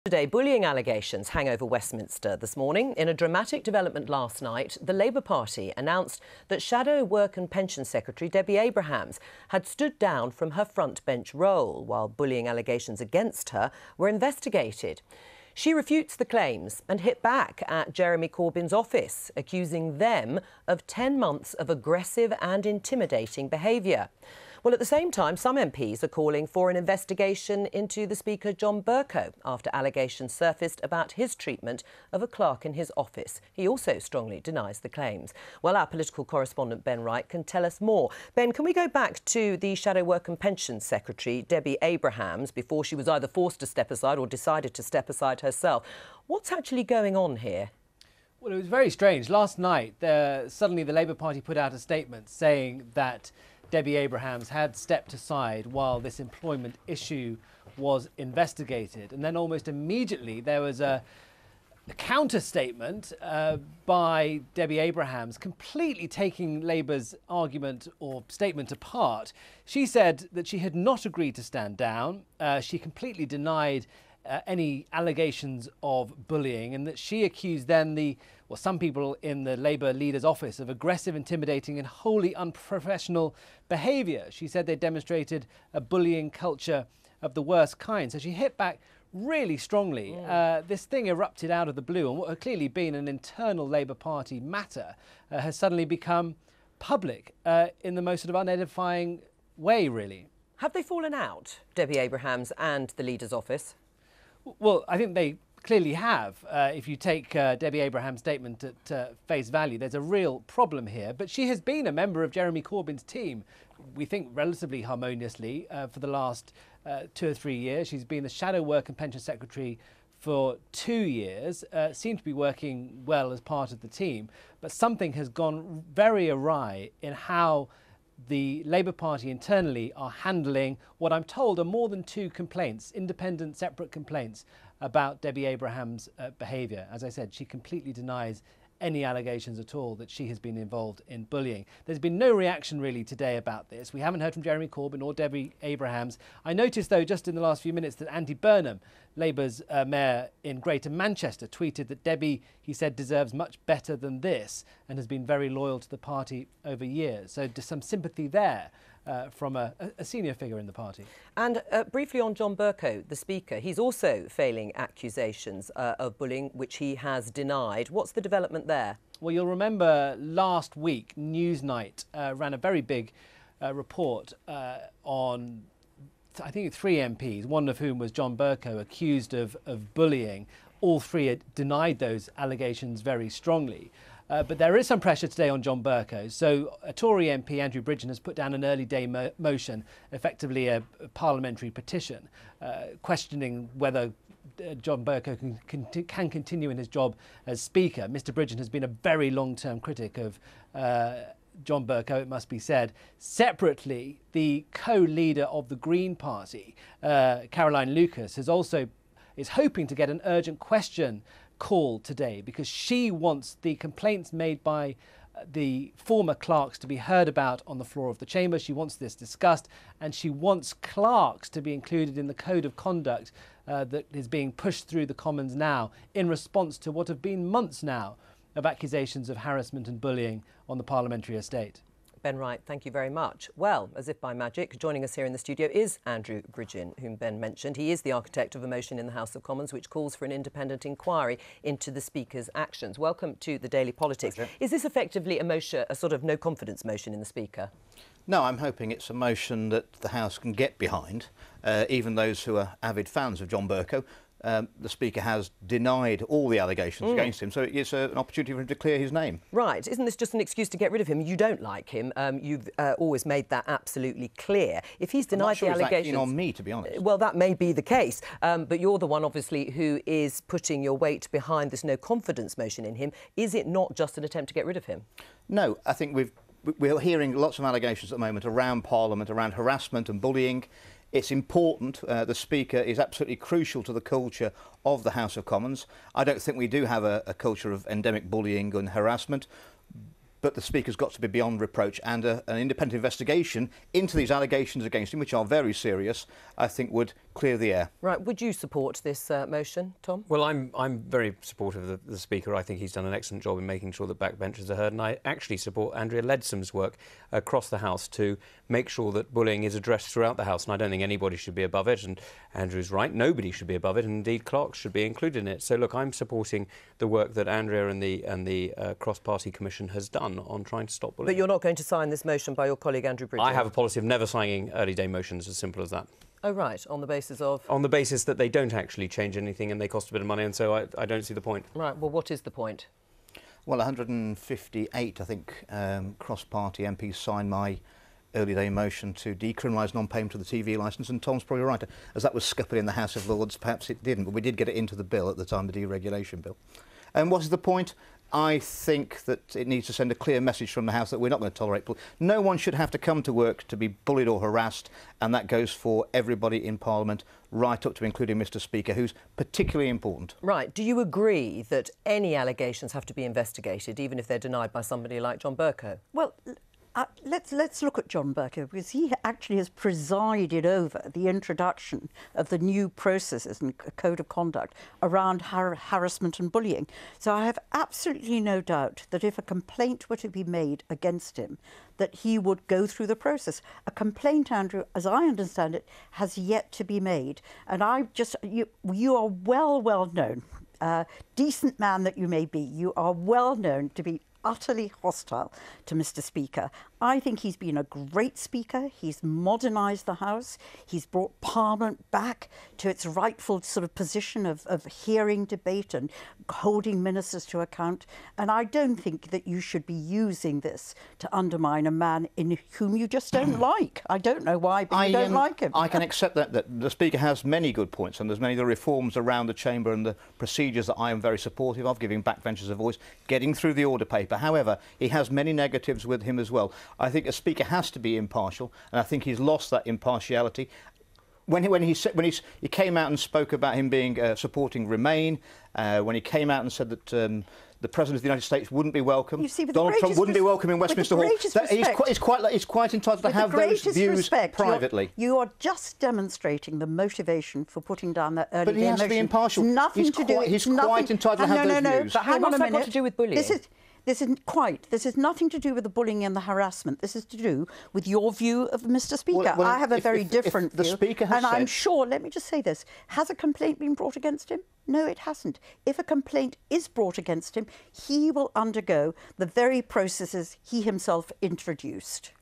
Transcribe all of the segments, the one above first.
Today, bullying allegations hang over Westminster this morning. In a dramatic development last night, the Labour Party announced that Shadow Work and Pension Secretary Debbie Abrahams had stood down from her front bench role while bullying allegations against her were investigated. She refutes the claims and hit back at Jeremy Corbyn's office, accusing them of 10 months of aggressive and intimidating behaviour. Well, at the same time, some MPs are calling for an investigation into the Speaker John Bercow after allegations surfaced about his treatment of a clerk in his office. He also strongly denies the claims. Well, our political correspondent Ben Wright can tell us more. Ben, can we go back to the Shadow Work and Pension Secretary, Debbie Abrahams, before she was either forced to step aside or decided to step aside herself? What's actually going on here? Well, it was very strange. Last night, suddenly the Labour Party put out a statement saying that Debbie Abrahams had stepped aside while this employment issue was investigated. And then almost immediately there was a counter statement by Debbie Abrahams, completely taking Labour's argument or statement apart. She said that she had not agreed to stand down. She completely denied any allegations of bullying, and that she accused then some people in the Labour leader's office of aggressive, intimidating and wholly unprofessional behaviour. She said they demonstrated a bullying culture of the worst kind. So she hit back really strongly. This thing erupted out of the blue, and what had clearly been an internal Labour Party matter has suddenly become public in the most sort of unedifying way, really. Have they fallen out, Debbie Abrahams and the leader's office? Well, I think they clearly have. If you take Debbie Abrahams' statement at face value, there's a real problem here. But she has been a member of Jeremy Corbyn's team, we think relatively harmoniously, for the last 2 or 3 years. She's been the Shadow Work and Pension Secretary for 2 years, seemed to be working well as part of the team. But something has gone very awry in how the Labour Party internally are handling what I'm told are more than 2 complaints, independent, separate complaints about Debbie Abrahams' behaviour. As I said, she completely denies any allegations at all that she has been involved in bullying. There's been no reaction really today about this. We haven't heard from Jeremy Corbyn or Debbie Abrahams. I noticed, though, just in the last few minutes that Andy Burnham, Labour's mayor in Greater Manchester, tweeted that Debbie, he said, deserves much better than this and has been very loyal to the party over years. So just some sympathy there from a senior figure in the party. And briefly on John Bercow, the Speaker, he's also failing accusations of bullying, which he has denied. What's the development there? Well, you'll remember last week, Newsnight ran a very big report on, I think, 3 MPs, one of whom was John Bercow, accused of bullying. All 3 had denied those allegations very strongly. But there is some pressure today on John Bercow. So a Tory MP, Andrew Bridgen, has put down an early day motion, effectively a parliamentary petition, questioning whether John Bercow can continue in his job as Speaker. Mr Bridgen has been a very long-term critic of John Bercow, it must be said. Separately, the co-leader of the Green Party, Caroline Lucas, is hoping to get an urgent question called today because she wants the complaints made by the former clerks to be heard about on the floor of the chamber. She wants this discussed, and she wants clerks to be included in the code of conduct that is being pushed through the Commons now in response to what have been months now of accusations of harassment and bullying on the parliamentary estate. Ben Wright, thank you very much. Well, as if by magic, joining us here in the studio is Andrew Bridgen, whom Ben mentioned. He is the architect of a motion in the House of Commons which calls for an independent inquiry into the Speaker's actions. Welcome to the Daily Politics. Okay. Is this effectively a sort of no-confidence motion in the Speaker? No, I'm hoping it's a motion that the House can get behind, even those who are avid fans of John Bercow. The Speaker has denied all the allegations against him, so it's an opportunity for him to clear his name. Right. Isn't this just an excuse to get rid of him? You don't like him. You've always made that absolutely clear. If he's denied the allegations... I'm not sure he's that keen on me, to be honest. Well, that may be the case, but you're the one, obviously, who is putting your weight behind this no-confidence motion in him. Is it not just an attempt to get rid of him? No, I think we're hearing lots of allegations at the moment around Parliament, around harassment and bullying. It's important. The Speaker is absolutely crucial to the culture of the House of Commons. I don't think we do have a culture of endemic bullying and harassment, but the Speaker's got to be beyond reproach, and an independent investigation into these allegations against him, which are very serious, I think would clear the air. Right, would you support this motion, Tom? Well, I'm very supportive of the Speaker. I think he's done an excellent job in making sure that backbenchers are heard, and I actually support Andrea Leadsom's work across the House to make sure that bullying is addressed throughout the House, and I don't think anybody should be above it, and Andrew's right, nobody should be above it, and indeed clerks should be included in it. So look, I'm supporting the work that Andrea and the Cross-Party Commission has done on trying to stop bullying. But you're not going to sign this motion by your colleague Andrew Bridges? I have a policy of never signing early day motions, as simple as that. Oh, right, on the basis of? On the basis that they don't actually change anything and they cost a bit of money, and so I don't see the point. Right, well, what is the point? Well, 158, I think, cross-party MPs signed my early day motion to decriminalise non-payment of the TV licence, and Tom's probably right. As that was scuppered in the House of Lords, perhaps it didn't, but we did get it into the bill at the time, the deregulation bill. And what is the point? I think that it needs to send a clear message from the House that we're not going to tolerate bullying. No one should have to come to work to be bullied or harassed, and that goes for everybody in Parliament, right up to including Mr Speaker, who's particularly important. Right. Do you agree that any allegations have to be investigated, even if they're denied by somebody like John Bercow? Well, let's look at John Bercow, because he actually has presided over the introduction of the new processes and code of conduct around harassment and bullying. So I have absolutely no doubt that if a complaint were to be made against him, that he would go through the process. A complaint, Andrew, as I understand it, has yet to be made. And you are well known, decent man that you may be, you are well known to be utterly hostile to Mr Speaker. I think he's been a great Speaker. He's modernised the House. He's brought Parliament back to its rightful sort of position of hearing debate and holding ministers to account. And I don't think that you should be using this to undermine a man in whom you just don't like. I don't know why, but you don't like him. I can accept that the Speaker has many good points, and there's many of the reforms around the Chamber and the procedures that I am very supportive of, giving backbenchers a voice, getting through the order paper. However, he has many negatives with him as well. I think a Speaker has to be impartial, and I think he's lost that impartiality. When he came out and spoke about him being supporting Remain, when he came out and said that the President of the United States wouldn't be welcome, Donald Trump wouldn't be welcome in Westminster Hall. He's quite entitled to have those views privately. You are just demonstrating the motivation for putting down that early But he has to be impartial. Nothing to do. He's quite entitled to have those views. But how much has that got to do with bullying? This is nothing to do with the bullying and the harassment. This is to do with your view of Mr Speaker. Well, I have a very different view. The Speaker has and said, I'm sure, let me just say this, has a complaint been brought against him? No, it hasn't. If a complaint is brought against him, he will undergo the very processes he himself introduced.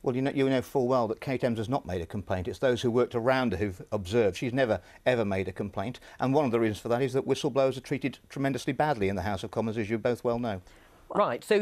Well, you know full well that Kate Ems has not made a complaint. It's those who worked around her who've observed. She's never, ever made a complaint. And one of the reasons for that is that whistleblowers are treated tremendously badly in the House of Commons, as you both well know. Right, so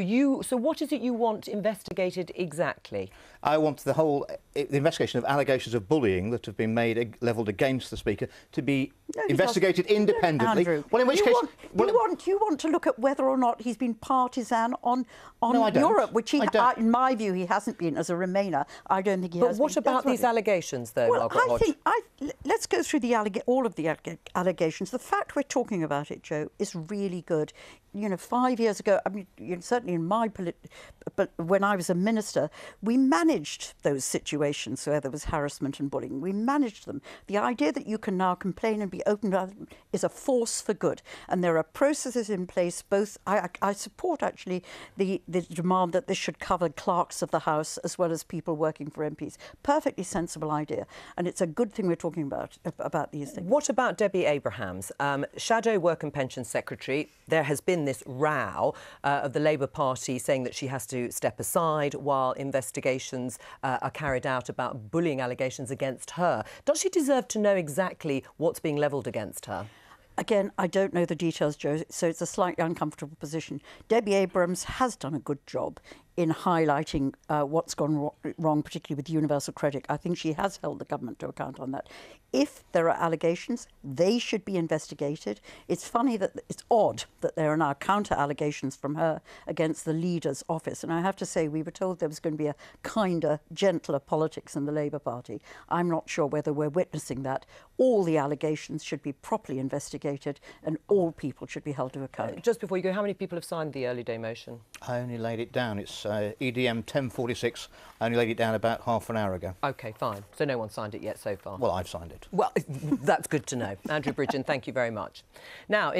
what is it you want investigated exactly? I want the investigation of allegations of bullying that have been levelled against the Speaker to be investigated independently. Andrew, well, in which case... You want to look at whether or not he's been partisan on No, I don't. Europe, which in my view, he hasn't been as a Remainer. I don't think he has been. But what about these allegations, though, Well, Margaret Hodge? let's go through all of the allegations. The fact we're talking about it, Joe, is really good. You know, 5 years ago, I mean, certainly in but when I was a minister, we managed those situations where there was harassment and bullying. We managed them. The idea that you can now complain and be open about them is a force for good. And there are processes in place, both, I support actually the demand that this should cover clerks of the House as well as people working for MPs. Perfectly sensible idea. And it's a good thing we're talking about these things. What about Debbie Abrahams, Shadow Work and Pension Secretary? There has been this row of the Labour Party saying that she has to step aside while investigations are carried out about bullying allegations against her. Does she deserve to know exactly what's being levelled against her? Again, I don't know the details, Joe, so it's a slightly uncomfortable position. Debbie Abrahams has done a good job in highlighting what's gone wrong, particularly with universal credit. I think she has held the government to account on that. If there are allegations, they should be investigated. It's odd that there are now counter-allegations from her against the leader's office. And I have to say, we were told there was going to be a kinder, gentler politics in the Labour Party. I'm not sure whether we're witnessing that. All the allegations should be properly investigated and all people should be held to account. Just before you go, how many people have signed the early day motion? I only laid it down. It's It's EDM 1046. I only laid it down about half an hour ago. OK, fine. So no one's signed it yet so far? Well, I've signed it. Well, that's good to know. Andrew Bridgen, thank you very much. Now,